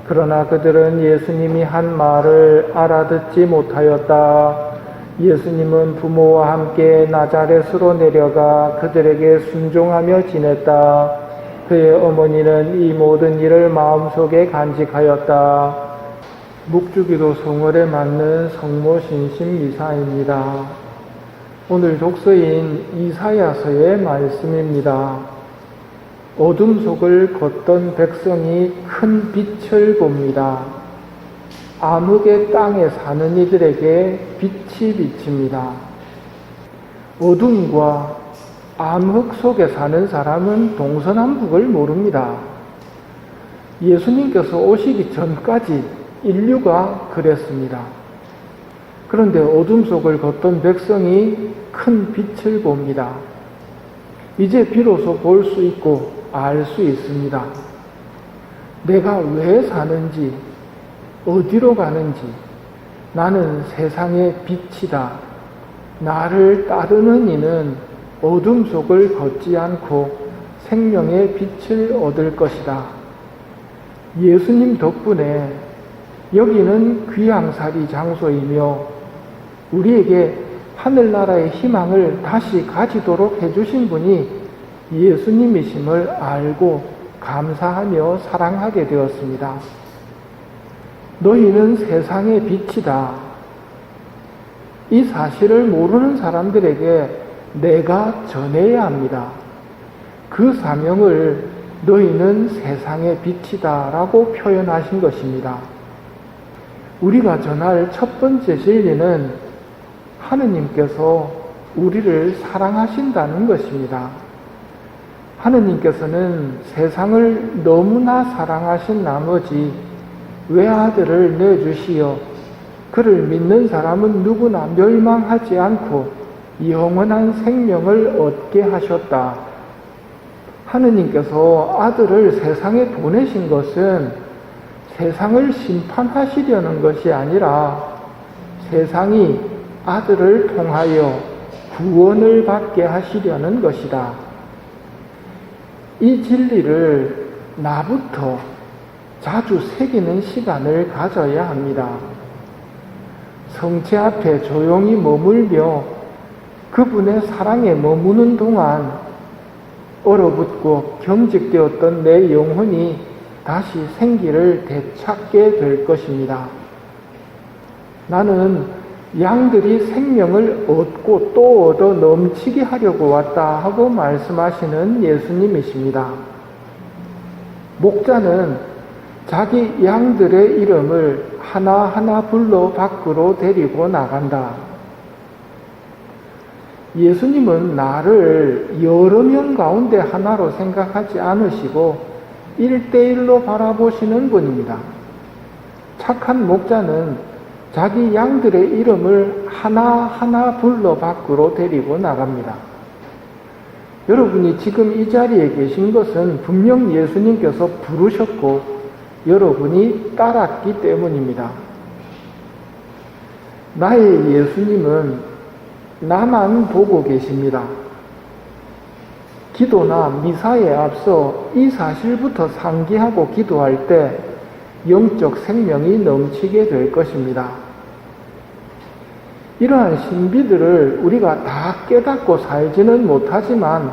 그러나 그들은 예수님이 한 말을 알아듣지 못하였다. 예수님은 부모와 함께 나자렛으로 내려가 그들에게 순종하며 지냈다. 그의 어머니는 이 모든 일을 마음속에 간직하였다. 묵주기도 성월에 맞는 성모신심 미사입니다. 오늘 독서인 이사야서의 말씀입니다. 어둠 속을 걷던 백성이 큰 빛을 봅니다. 암흑의 땅에 사는 이들에게 빛이 비칩니다. 어둠과 암흑 속에 사는 사람은 동서남북을 모릅니다. 예수님께서 오시기 전까지 인류가 그랬습니다. 그런데 어둠 속을 걷던 백성이 큰 빛을 봅니다. 이제 비로소 볼 수 있고 알 수 있습니다. 내가 왜 사는지, 어디로 가는지, 나는 세상의 빛이다. 나를 따르는 이는 어둠 속을 걷지 않고 생명의 빛을 얻을 것이다. 예수님 덕분에 여기는 귀양살이 장소이며 우리에게 하늘나라의 희망을 다시 가지도록 해주신 분이 예수님이심을 알고 감사하며 사랑하게 되었습니다. 너희는 세상의 빛이다. 이 사실을 모르는 사람들에게 내가 전해야 합니다. 그 사명을 너희는 세상의 빛이다 라고 표현하신 것입니다. 우리가 전할 첫 번째 진리는 하느님께서 우리를 사랑하신다는 것입니다. 하느님께서는 세상을 너무나 사랑하신 나머지 외아들을 내주시어 그를 믿는 사람은 누구나 멸망하지 않고 영원한 생명을 얻게 하셨다. 하느님께서 아들을 세상에 보내신 것은 세상을 심판하시려는 것이 아니라 세상이 아들을 통하여 구원을 받게 하시려는 것이다. 이 진리를 나부터 자주 새기는 시간을 가져야 합니다. 성체 앞에 조용히 머물며 그분의 사랑에 머무는 동안 얼어붙고 경직되었던 내 영혼이 다시 생기를 되찾게 될 것입니다. 나는 양들이 생명을 얻고 또 얻어 넘치게 하려고 왔다 하고 말씀하시는 예수님이십니다. 목자는 자기 양들의 이름을 하나하나 불러 밖으로 데리고 나간다. 예수님은 나를 여러 명 가운데 하나로 생각하지 않으시고 1대1로 바라보시는 분입니다. 착한 목자는 자기 양들의 이름을 하나하나 불러 밖으로 데리고 나갑니다. 여러분이 지금 이 자리에 계신 것은 분명 예수님께서 부르셨고 여러분이 따랐기 때문입니다. 나의 예수님은 나만 보고 계십니다. 기도나 미사에 앞서 이 사실부터 상기하고 기도할 때 영적 생명이 넘치게 될 것입니다. 이러한 신비들을 우리가 다 깨닫고 살지는 못하지만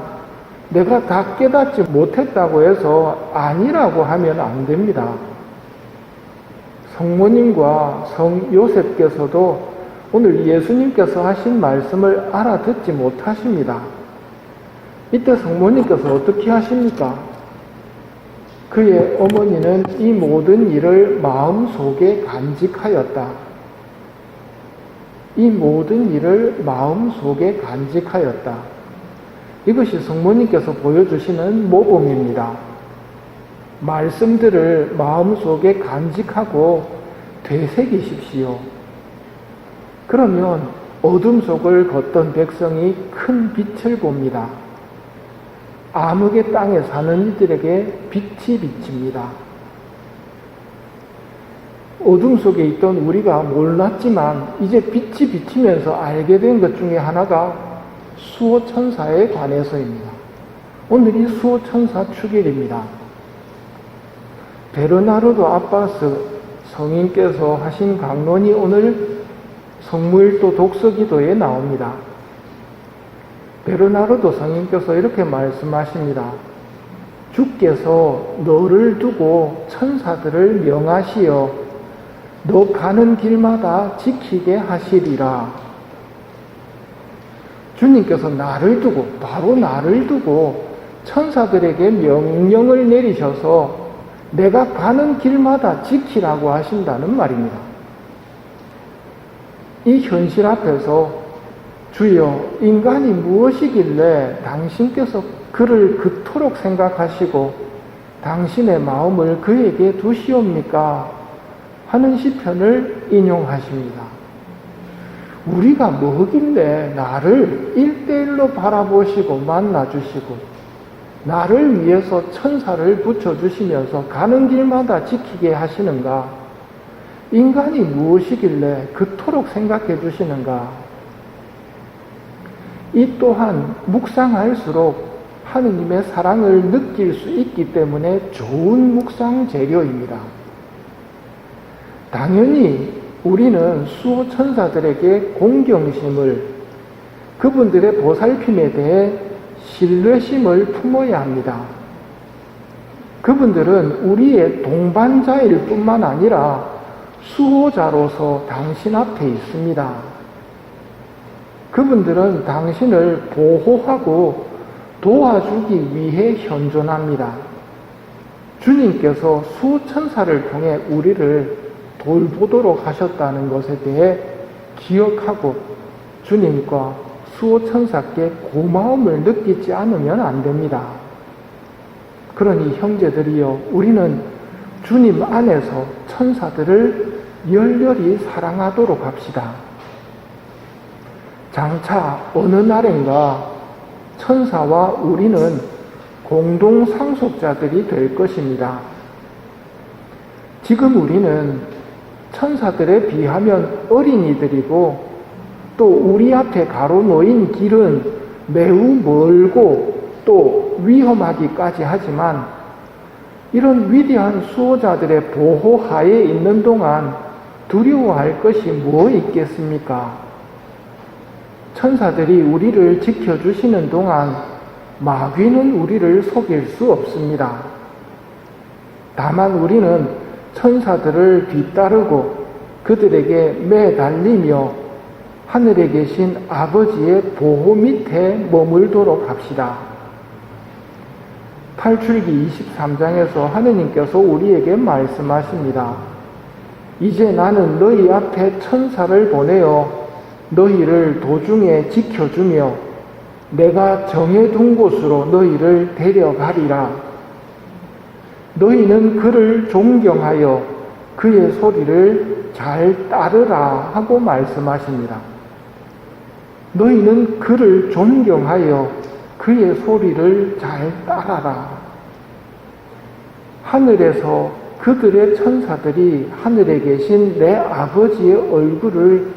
내가 다 깨닫지 못했다고 해서 아니라고 하면 안 됩니다. 성모님과 성 요셉께서도 오늘 예수님께서 하신 말씀을 알아듣지 못하십니다. 이때 성모님께서 어떻게 하십니까? 그의 어머니는 이 모든 일을 마음속에 간직하였다. 이 모든 일을 마음속에 간직하였다. 이것이 성모님께서 보여주시는 모범입니다. 말씀들을 마음속에 간직하고 되새기십시오. 그러면 어둠 속을 걷던 백성이 큰 빛을 봅니다. 암흑의 땅에 사는 이들에게 빛이 비칩니다. 어둠 속에 있던 우리가 몰랐지만 이제 빛이 비치면서 알게 된 것 중에 하나가 수호천사에 관해서입니다. 오늘이 수호천사 축일입니다. 베르나르도 아바스 성인께서 하신 강론이 오늘 성무일도 독서기도에 나옵니다. 베르나르도 성인께서 이렇게 말씀하십니다. 주께서 너를 두고 천사들을 명하시어 너 가는 길마다 지키게 하시리라. 주님께서 나를 두고, 바로 나를 두고 천사들에게 명령을 내리셔서 내가 가는 길마다 지키라고 하신다는 말입니다. 이 현실 앞에서 주여, 인간이 무엇이길래 당신께서 그를 그토록 생각하시고 당신의 마음을 그에게 두시옵니까? 하는 시편을 인용하십니다. 우리가 뭐길래 나를 1대1로 바라보시고 만나주시고 나를 위해서 천사를 붙여주시면서 가는 길마다 지키게 하시는가? 인간이 무엇이길래 그토록 생각해 주시는가? 이 또한 묵상할수록 하느님의 사랑을 느낄 수 있기 때문에 좋은 묵상 재료입니다. 당연히 우리는 수호 천사들에게 공경심을, 그분들의 보살핌에 대해 신뢰심을 품어야 합니다. 그분들은 우리의 동반자일 뿐만 아니라 수호자로서 당신 앞에 있습니다. 그분들은 당신을 보호하고 도와주기 위해 현존합니다. 주님께서 수호천사를 통해 우리를 돌보도록 하셨다는 것에 대해 기억하고 주님과 수호천사께 고마움을 느끼지 않으면 안 됩니다. 그러니 형제들이여, 우리는 주님 안에서 천사들을 열렬히 사랑하도록 합시다. 장차 어느 날인가 천사와 우리는 공동 상속자들이 될 것입니다. 지금 우리는 천사들에 비하면 어린이들이고 또 우리 앞에 가로놓인 길은 매우 멀고 또 위험하기까지 하지만 이런 위대한 수호자들의 보호하에 있는 동안 두려워할 것이 뭐 있겠습니까? 천사들이 우리를 지켜주시는 동안 마귀는 우리를 속일 수 없습니다. 다만 우리는 천사들을 뒤따르고 그들에게 매달리며 하늘에 계신 아버지의 보호 밑에 머물도록 합시다. 탈출기 23장에서 하느님께서 우리에게 말씀하십니다. 이제 나는 너희 앞에 천사를 보내어 너희를 도중에 지켜주며 내가 정해둔 곳으로 너희를 데려가리라. 너희는 그를 존경하여 그의 소리를 잘 따르라 하고 말씀하십니다. 너희는 그를 존경하여 그의 소리를 잘 따라라. 하늘에서 그들의 천사들이 하늘에 계신 내 아버지의 얼굴을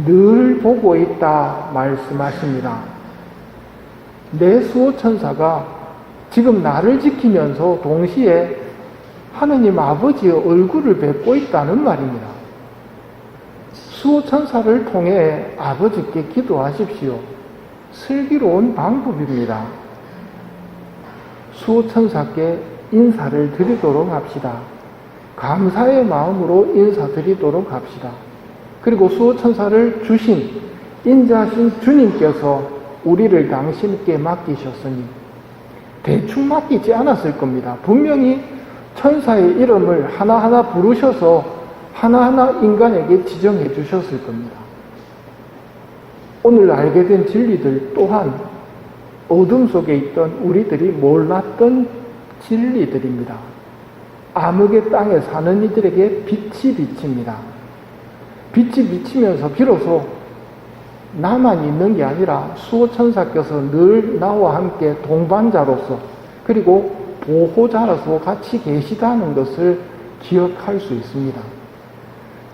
늘 보고 있다 말씀하십니다. 내 수호천사가 지금 나를 지키면서 동시에 하느님 아버지의 얼굴을 뵙고 있다는 말입니다. 수호천사를 통해 아버지께 기도하십시오. 슬기로운 방법입니다. 수호천사께 인사를 드리도록 합시다. 감사의 마음으로 인사드리도록 합시다. 그리고 수호천사를 주신 인자하신 주님께서 우리를 당신께 맡기셨으니 대충 맡기지 않았을 겁니다. 분명히 천사의 이름을 하나하나 부르셔서 하나하나 인간에게 지정해 주셨을 겁니다. 오늘 알게 된 진리들 또한 어둠 속에 있던 우리들이 몰랐던 진리들입니다. 암흑의 땅에 사는 이들에게 빛이 비칩니다. 빛이 비치면서 비로소 나만 있는 게 아니라 수호천사께서 늘 나와 함께 동반자로서 그리고 보호자로서 같이 계시다는 것을 기억할 수 있습니다.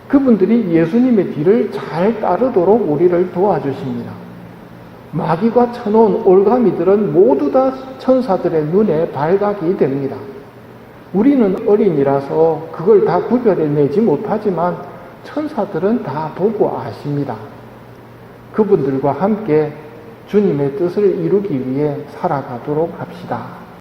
그분들이 예수님의 뒤를 잘 따르도록 우리를 도와주십니다. 마귀가 쳐놓은 올가미들은 모두 다 천사들의 눈에 발각이 됩니다. 우리는 어린이라서 그걸 다 구별해내지 못하지만 천사들은 다 보고 아십니다. 그분들과 함께 주님의 뜻을 이루기 위해 살아가도록 합시다.